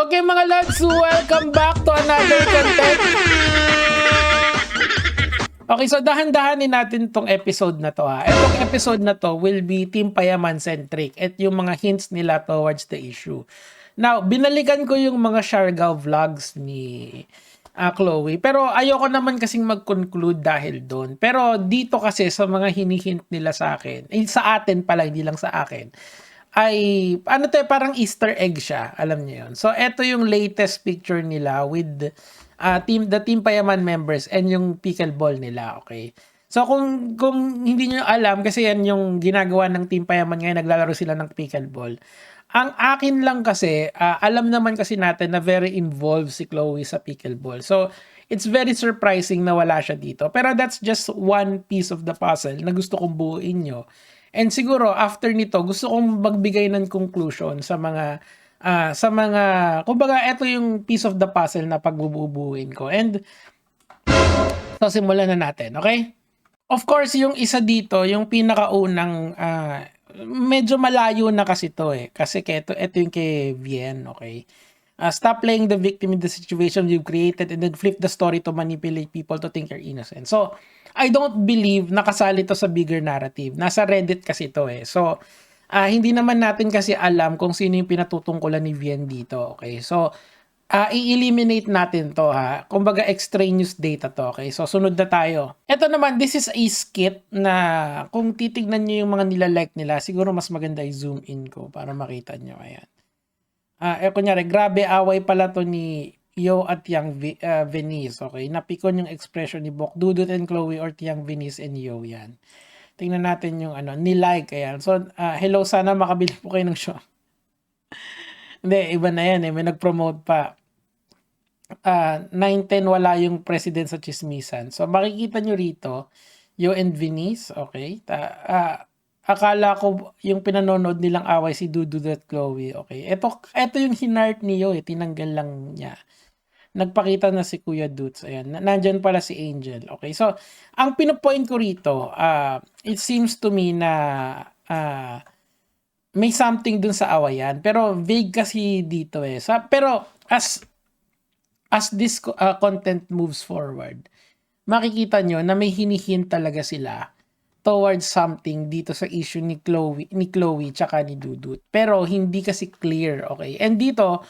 Okay mga lads, welcome back to another content. Okay, so dahan-dahanin natin tong episode na to ha. Itong episode na to will be Team Payaman centric at yung mga hints nila towards the issue. Now, binalikan ko yung mga Siargao vlogs ni Chloe. Pero ayoko naman kasing mag-conclude dahil doon. Pero dito kasi sa mga hinihint nila sa akin, sa atin pala, hindi lang sa akin, ay ano to, parang Easter egg siya, alam niyo yun. So eto yung latest picture nila with the Team Payaman members and yung pickleball nila, okay? So kung hindi niyo alam kasi yan yung ginagawa ng Team Payaman ngayon, naglalaro sila ng pickleball. Ang akin lang kasi, alam naman kasi natin na very involved si Chloe sa pickleball. So it's very surprising na wala siya dito. Pero that's just one piece of the puzzle na gusto kong buuin nyo. And siguro after nito gusto kong magbigay ng conclusion sa mga kumbaga ito yung piece of the puzzle na pagbububuin ko. And so simulan na natin, okay? Of course, yung isa dito, yung pinakaunang medyo malayo na kasi to eh. Kasi ito yung kay Vienne, okay? Stop playing the victim in the situation you've created and then flip the story to manipulate people to think you're innocent. So, I don't believe nakasali to sa bigger narrative. Nasa Reddit kasi to eh. So, hindi naman natin kasi alam kung sino yung pinatutungkulan ni Vienne dito. Okay? So, i-eliminate natin to ha. Kumbaga extraneous data to. Okay? So, sunod na tayo. Ito naman, this is a skit na kung titignan nyo yung mga nilalike nila, siguro mas maganda i-zoom in ko para makita nyo. Ayan. Kunyari, grabe away pala to ni Yo at Tiang Venice, okay? Napikon yung expression ni Bok Dudut and Chloe or Tiang Venice and Yo, yan. Tingnan natin yung ni-like, ayan. So, hello, sana makabili po kayo ng show. Hindi, iba na yan eh, may nag-promote pa. 9-10 wala yung president sa chismisan. So, makikita nyo rito, Yo and Venice, okay? Akala ko yung pinanonood nilang away si Dudut at Chloe, okay? Ito yung hinart ni Yo eh, tinanggal lang niya. Nagpakita na si Kuya Dutz. Ayan. Nandyan pala si Angel. Okay. So, ang pinopoint ko rito, it seems to me na may something dun sa awayan. Pero vague kasi dito eh. Pero as this content moves forward, makikita nyo na may hinihint talaga sila towards something dito sa issue ni Chloe tsaka ni Dudut. Pero hindi kasi clear. Okay. And dito,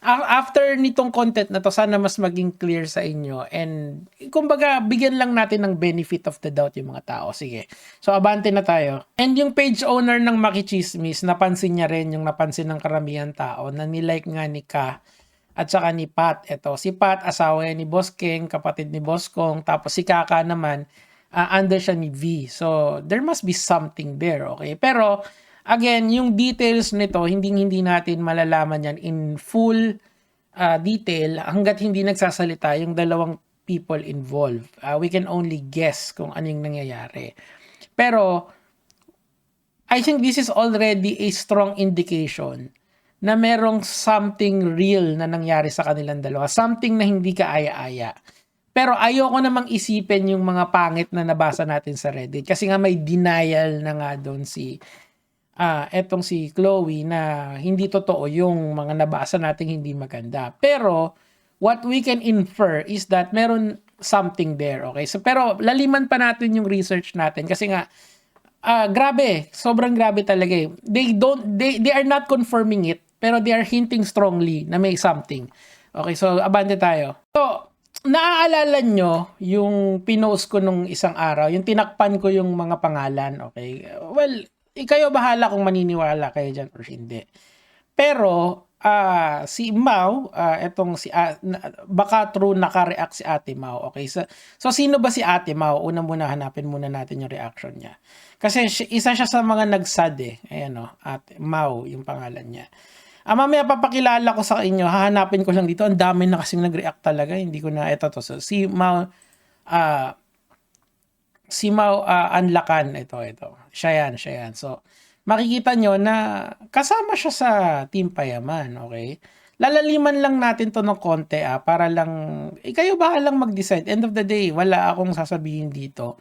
after nitong content na to, sana mas maging clear sa inyo and kumbaga bigyan lang natin ng benefit of the doubt yung mga tao. Sige. So abante na tayo. And yung page owner ng Makichismis, napansin niya rin yung napansin ng karamihan tao na nilike nga ni Ka at saka ni Pat. Ito, si Pat asawa ni Boss King, kapatid ni Boss Kong, tapos si Kaka naman under siya ni V. So there must be something there, okay? Pero again, yung details nito, hindi natin malalaman yan in full detail hanggat hindi nagsasalita yung dalawang people involved. We can only guess kung anong nangyayari. Pero, I think this is already a strong indication na merong something real na nangyari sa kanilang dalawa. Something na hindi kaaya-aya. Pero ayoko namang isipin yung mga pangit na nabasa natin sa Reddit. Kasi nga may denial na nga doon etong si Chloe na hindi totoo yung mga nabasa nating hindi maganda. Pero what we can infer is that meron something there, okay? So pero laliman pa natin yung research natin kasi nga grabe, sobrang grabe talaga eh. They are not confirming it, pero they are hinting strongly na may something. Okay, so abante tayo. So naaalala nyo yung pinost ko nung isang araw, yung tinakpan ko yung mga pangalan, okay? Well, kayo bahala kung maniniwala kayo dyan or hindi. Pero, si Mau, baka true naka-react si Ate Mau. Okay, so sino ba si Ate Mau? Una muna, hanapin muna natin yung reaction niya. Kasi isa siya sa mga nagsad eh. Ayan o, Ate Mau, yung pangalan niya. Mamaya papakilala ko sa inyo, hahanapin ko lang dito. Ang dami na kasing nag-react talaga. Hindi ko na, ito to. So, si Mau, Anlakan, ito. Siya yan. So, makikita nyo na kasama siya sa Team Payaman, okay? Lalaliman lang natin to ng konti, para lang, kayo bahalang mag-decide. End of the day, wala akong sasabihin dito.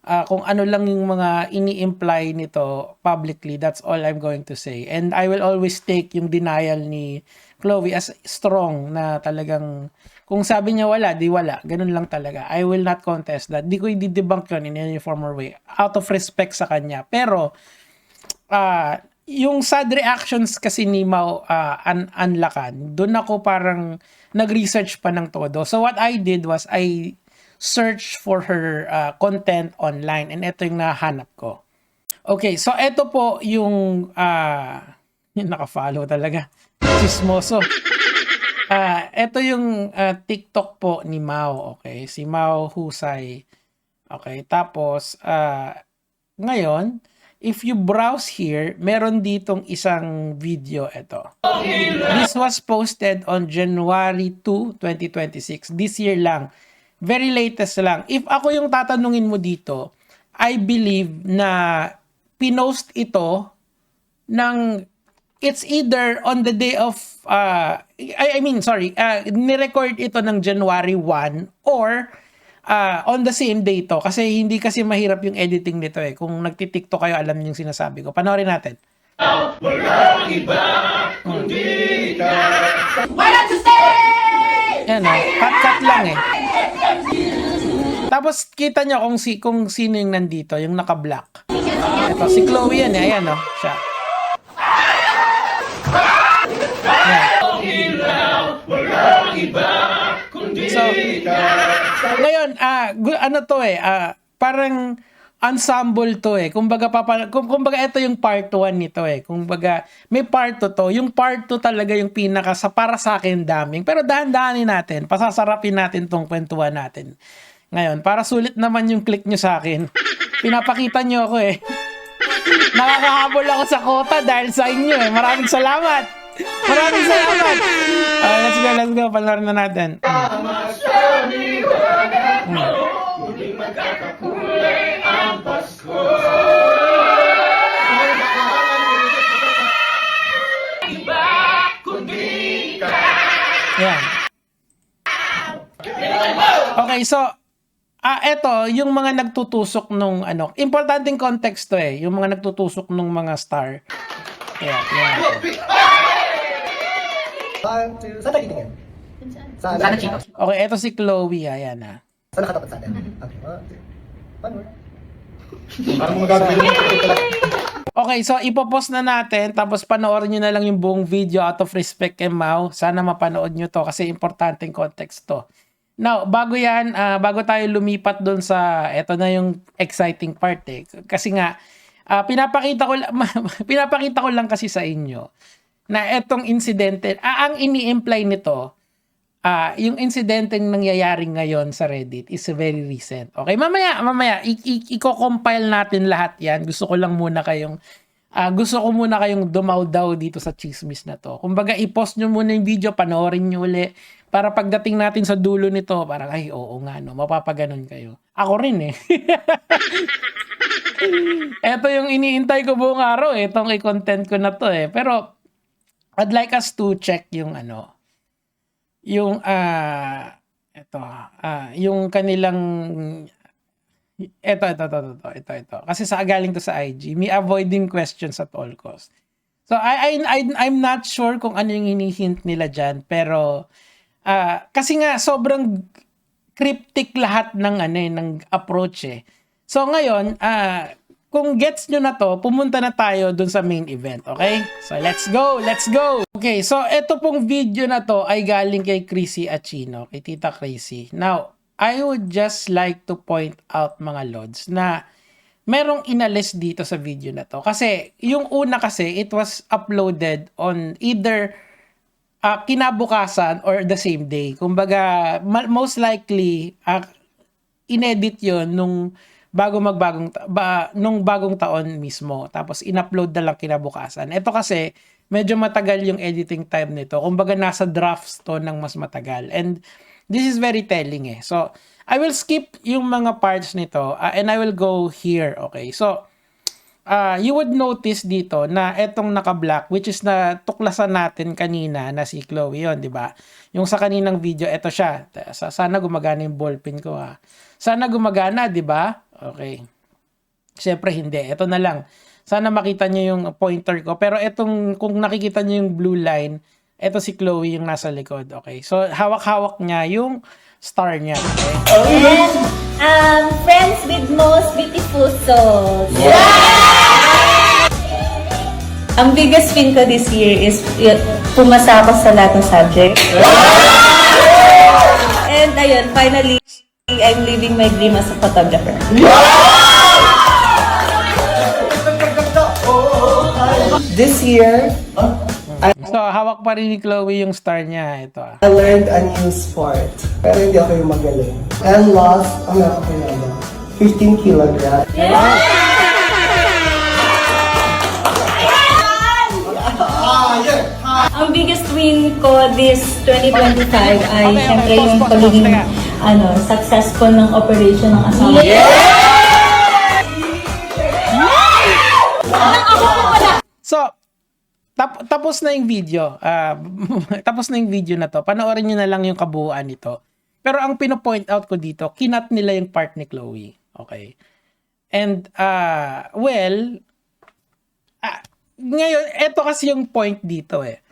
kung ano lang yung mga ini-imply nito publicly, that's all I'm going to say. And I will always take yung denial ni Chloe as strong na talagang kung sabi niya wala, di wala. Ganun lang talaga. I will not contest that. Di ko i-debunk yun in any form or way. Out of respect sa kanya. Pero, yung sad reactions kasi ni Mau Anlacan, doon ako parang nag-research pa ng todo. So what I did was I searched for her content online and ito yung nahanap ko. Okay, so ito po yung yung naka-follow talaga. Chismoso. Ito yung TikTok po ni Mau, okay? Si Mau Husay. Okay, tapos ngayon, if you browse here, meron ditong isang video ito. This was posted on January 2, 2026. This year lang. Very latest lang. If ako yung tatanungin mo dito, I believe na pinost ito ng it's either on the day of nirecord ito ng January 1 or on the same day to kasi hindi kasi mahirap yung editing nito eh. Kung nagti-TikTok kayo, alam niyo yung sinasabi ko. Panoorin natin. Walang iba kundi ka. Why don't you stay? Yan oh, cut lang eh. Tapos kita nyo kung sino yung nandito, yung naka-black. Ito, si Chloe yan eh. Ayan oh, siya. So, ngayon, ano to eh, parang ensemble to eh. Kumbaga ito yung part 1 nito eh. Kumbaga may part 2 to. Yung part 2 talaga yung pinaka para sa akin daming. Pero dahan-dahanin natin, pasasarapin natin tong kwentuhan natin. Ngayon, para sulit naman yung click nyo sa akin. Pinapakita nyo ako eh. Nakakahabol ako sa quota dahil sa inyo eh. Maraming salamat. Maraming salamat. Let's go. Panoorin na natin. Yan. Okay, so eto, yung mga nagtutusok nung importanteng context to eh, yung mga nagtutusok nung mga star. Yeah. Saan tayo titingin? Saan Chino? Okay, eto si Chloe, ayan na. Saan nakatapat sa atin? Okay, 1, 2, 1 more. Parang mga gagawin mo. Okay, so ipopost na natin, tapos panoorin nyo na lang yung buong video out of respect kay Mau. Sana mapanood nyo to kasi importanteng context to. Now, bago tayo lumipat doon sa, eto na yung exciting part eh. Kasi nga, pinapakita ko lang kasi sa inyo na etong insidente, ang ini-imply nito, yung insidente nangyayari ngayon sa Reddit is very recent. Okay, mamaya, i-compile natin lahat yan. Gusto ko muna kayong dumawdaw dito sa chismis na to. Kumbaga, i-post nyo muna yung video, panoorin nyo uli, para pagdating natin sa dulo nito, parang, ay, oo nga, no, mapapaganon kayo. Ako rin eh. Ito yung iniintay ko buong araw eh, itong i-content ko na to eh. Pero, I'd like us to check yung yung kanilang ito. Kasi galing to sa IG. Me avoiding questions at all costs. So I'm not sure kung ano yung hinihint nila dyan, pero kasi nga sobrang cryptic lahat ng approach eh. So ngayon, kung gets nyo na to, pumunta na tayo dun sa main event, okay? So let's go! Okay, so ito pong video na to ay galing kay Chrissy Achino, kay Tita Chrissy. Now, I would just like to point out mga lods na merong inalis dito sa video na to. Kasi yung una kasi, it was uploaded on either kinabukasan or the same day. Kumbaga, most likely, inedit yon nung bagong taon mismo. Tapos in-upload na lang kinabukasan. Ito kasi medyo matagal yung editing time nito. Kumbaga nasa drafts to ng mas matagal. And this is very telling eh. So I will skip yung mga parts nito and I will go here. Okay. So you would notice dito na etong naka-black, which is na tuklasan natin kanina na si Chloe yon, di ba? Yung sa kaninang video, eto siya. Sana gumagana yung ballpen ko ha. Sana gumagana, di ba? Okay. Syempre hindi. Ito na lang. Sana makita niyo yung pointer ko. Pero itong, kung nakikita niyo yung blue line, ito si Chloe yung nasa likod. Okay. So, hawak-hawak niya yung star niya. Okay. And friends with most beautiful souls. Ang biggest win ko this year is pumasa ako sa lahat ng subject. And ayun, finally, I'm living my dream as a photographer. This year, So, hawak pa rin ni Chloe yung star niya. Ito. I learned a new sport. Pero hindi ako yung magaling. And lost, ang nakakilala, 15 kilograms. Ang biggest win ko this 2025 ay siyempre yung pagiging successful ng operation ng asawa. So, tapos na yung video. Tapos na yung video na to. Panoorin nyo na lang yung kabuuan nito. Pero ang pino-point out ko dito, kinat nila yung part ni Chloe. Okay? And, ngayon, eto kasi yung point dito eh.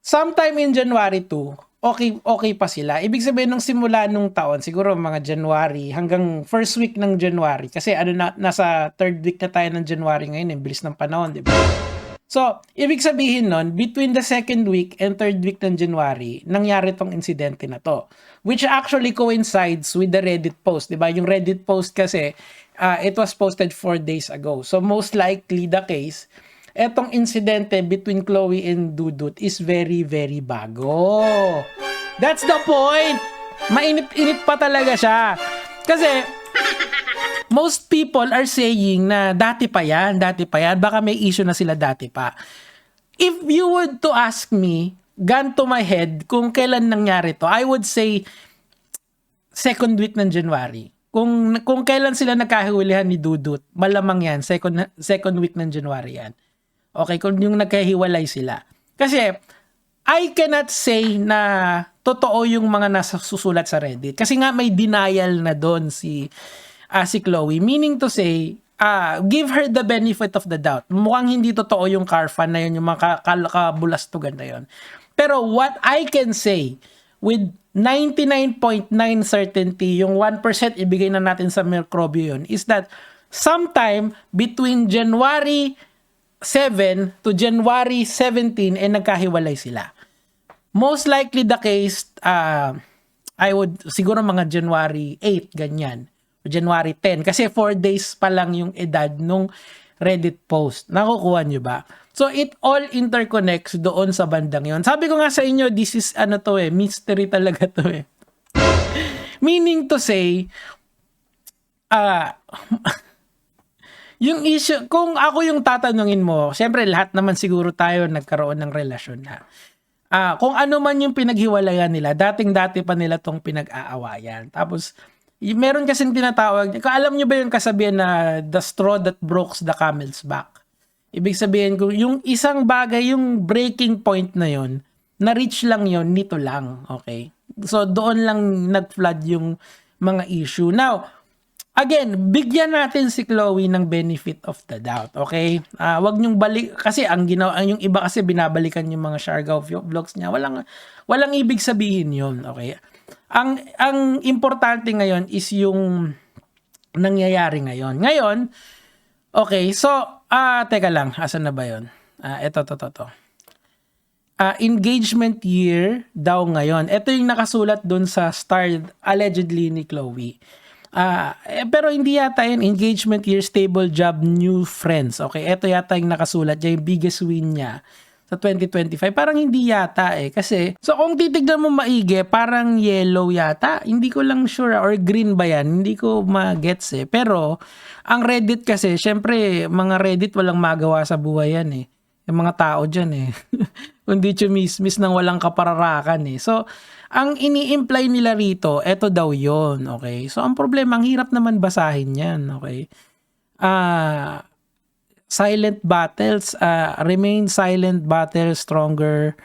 Sometime in January 2, okay pa sila. Ibig sabihin, nung simula nung taon, siguro mga January, hanggang first week ng January, kasi nasa third week na tayo ng January ngayon, bilis ng panahon, di ba? So, ibig sabihin nun, between the second week and third week ng January, nangyari tong insidente na to. Which actually coincides with the Reddit post, di ba? Yung Reddit post kasi, it was posted 4 days ago. So, most likely the case, etong insidente between Chloe and Dudut is very, very bago. That's the point! Mainit-init pa talaga siya. Kasi, most people are saying na dati pa yan, baka may issue na sila dati pa. If you would to ask me, gun to my head, kung kailan nangyari to, I would say, second week ng January. Kung kailan sila nagkahiwalayan ni Dudut, malamang yan, second week ng January yan. Okay, kung yung nagkahiwalay sila. Kasi, I cannot say na totoo yung mga nasa susulat sa Reddit. Kasi nga may denial na doon si Chloe. Meaning to say, give her the benefit of the doubt. Mukhang hindi totoo yung car fan na yun, yung mga kabulastugan na yun. Pero what I can say, with 99.9 certainty, yung 1% ibigay na natin sa Microbio yun, is that sometime between January 7 to January 17 nagkahiwalay sila. Most likely the case, I would, siguro mga January 8, ganyan. January 10. Kasi 4 days pa lang yung edad nung Reddit post. Nakukuha nyo ba? So, it all interconnects doon sa bandang yon. Sabi ko nga sa inyo, this is, mystery talaga to eh. Meaning to say, yung issue, kung ako yung tatanungin mo, syempre lahat naman siguro tayo nagkaroon ng relasyon na. Kung ano man yung pinaghiwalayan nila, dating-dati pa nila tong pinag-aawayan. Tapos, meron kasing tinatawag, alam nyo ba yung kasabihan na the straw that broke the camel's back? Ibig sabihin, kung yung isang bagay, yung breaking point na yon, na-reach lang yon nito lang. Okay? So, doon lang nag-flood yung mga issue. Now, again, bigyan natin si Chloe ng benefit of the doubt, okay? Wag niyong balik kasi ang yung iba kasi binabalikan yung mga Siargao vlogs niya. Walang ibig sabihin 'yon, okay? Ang importante ngayon is yung nangyayari ngayon. Ngayon, okay, so teka lang, asan na ba 'yon? Ito. Engagement year daw ngayon. Ito yung nakasulat doon sa star allegedly ni Chloe. Pero hindi yata yun, engagement year, stable job, new friends. Okay, ito yata yung nakasulat niya, yung biggest win niya sa 2025. Parang hindi yata eh. Kasi, so kung titignan mo maigi, parang yellow yata. Hindi ko lang sure, or green ba yan? Hindi ko ma-gets eh. Pero, ang Reddit kasi, syempre, mga Reddit walang magawa sa buhay yan eh. Yung mga tao dyan eh. Kundi chumismis ng walang kapararakan eh. So, ang ini-imply nila rito, eto daw yon, okay? So, ang problema, ang hirap naman basahin yan, okay? Silent battles, remain silent, battle stronger,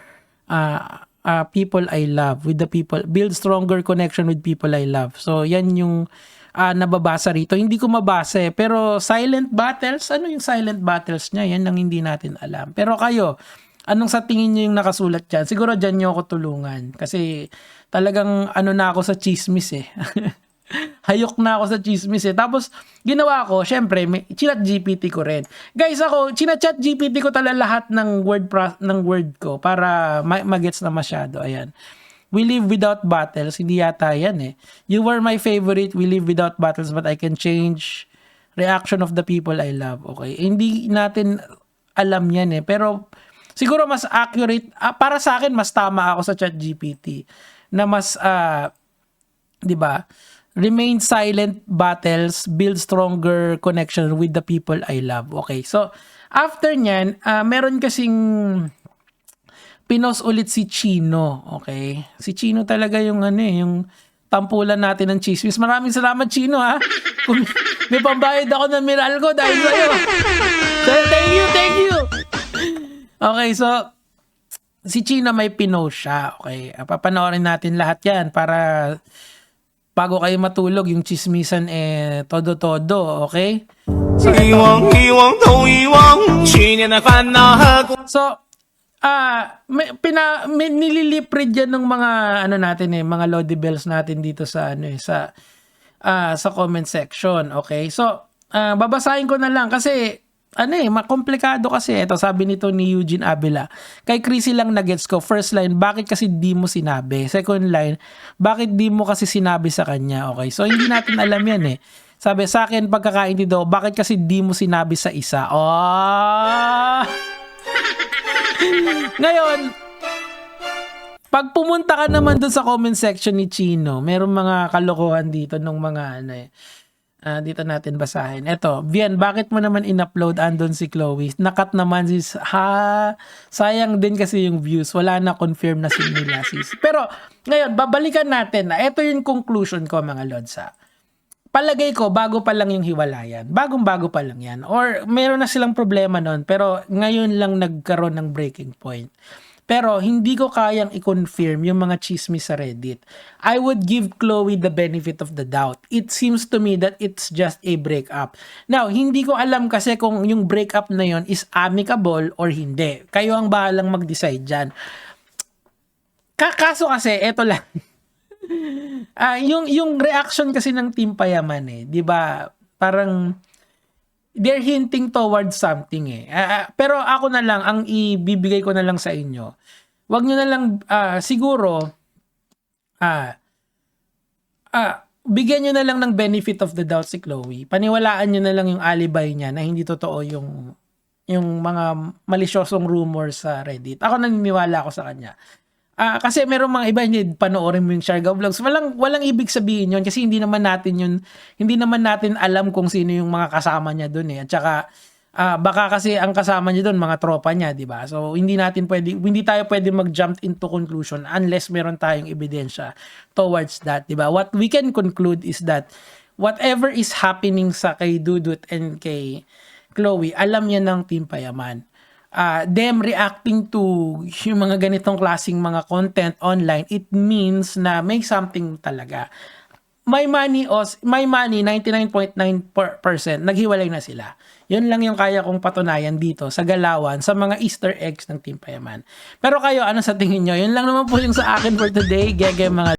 people I love with the people, build stronger connection with people I love. So yan yung nababasa rito. Hindi ko mabasa pero silent battles, ano yung silent battles niya? Yan lang hindi natin alam. Pero kayo, anong sa tingin niyo yung nakasulat dyan? Siguro dyan niyo ako tulungan. Kasi talagang na ako sa chismis eh. Hayok na ako sa chismis eh. Tapos, ginawa ko, syempre, chinat GPT ko rin. Guys, ako, chinat GPT ko talaga lahat ng word ko para magets na masyado. Ayan. We live without battles. Hindi yata yan eh. You were my favorite. We live without battles but I can change reaction of the people I love. Okay. Hindi natin alam yan eh. Pero, siguro mas accurate. Para sa akin, mas tama ako sa chat GPT. Na mas, di ba? Remain silent battles, build stronger connection with the people I love. Okay, so after nyan, meron kasing pinost ulit si Chino. Okay, si Chino talaga yung yung tampulan natin ng chismis. Maraming salamat Chino ha. Kung may pambayad ako ng Meralco dahil sa'yo. So, thank you. Okay, so si Chino may pinost siya. Okay, papanoorin natin lahat yan para bago kayo matulog, yung chismisan todo-todo, okay? So, nililiprid yan ng mga natin mga Lodi Bells natin dito sa sa comment section, okay? So, babasahin ko na lang kasi makomplikado kasi. Ito, sabi nito ni Eugene Avila. Kay Chrissy lang na-gets ko. First line, bakit kasi di mo sinabi? Second line, bakit di mo kasi sinabi sa kanya? Okay, so hindi natin alam yan eh. Sabi, sa akin, pagkakaintindihan, bakit kasi di mo sinabi sa isa? Oh! Ngayon, pag pumunta ka naman dun sa comment section ni Chino, merong mga kalokohan dito ng mga dito natin basahin. Eto, Vian, bakit mo naman in-upload andon si Chloe? Nakat naman sis. Sayang din kasi yung views. Wala na confirm na nila sis. Pero, ngayon, babalikan natin na ito yung conclusion ko mga Lodsa. Palagay ko, bago pa lang yung hiwalayan. Bagong-bago pa lang yan. Or, meron na silang problema nun, pero ngayon lang nagkaroon ng breaking point. Pero hindi ko kayang i-confirm yung mga chismis sa Reddit. I would give Chloe the benefit of the doubt. It seems to me that it's just a breakup. Now, hindi ko alam kasi kung yung breakup na yon is amicable or hindi. Kayo ang bahalang mag-decide dyan. Kaso kasi, eto lang. Yung reaction kasi ng Team Payaman 'di ba? Parang they're hinting towards something pero ako na lang ang ibibigay ko na lang sa inyo. Wag niyo na lang siguro bigyan niyo na lang ng benefit of the doubt si Chloe. Paniwalaan niyo na lang yung alibi niya na hindi totoo yung mga malisyosong rumors sa Reddit. Ako naniniwala ako sa kanya. Kasi merong mga iba hindi panoorin mo yung Siargao Vlogs. Walang ibig sabihin yun kasi hindi naman natin alam kung sino yung mga kasama niya doon At saka baka kasi ang kasama niya doon mga tropa niya, 'di ba? So hindi tayo pwede mag-jump into conclusion unless meron tayong ebidensya towards that, 'di ba? What we can conclude is that whatever is happening sa kay Dudut and kay Chloe, alam niya ng Team Payaman. Them reacting to yung mga ganitong klaseng mga content online, it means na may something talaga. My money, 99.9% naghiwalay na sila. Yun lang yung kaya kong patunayan dito sa galawan, sa mga Easter eggs ng Team Payaman. Pero kayo, ano sa tingin nyo? Yun lang naman po yung sa akin for today. Gege mga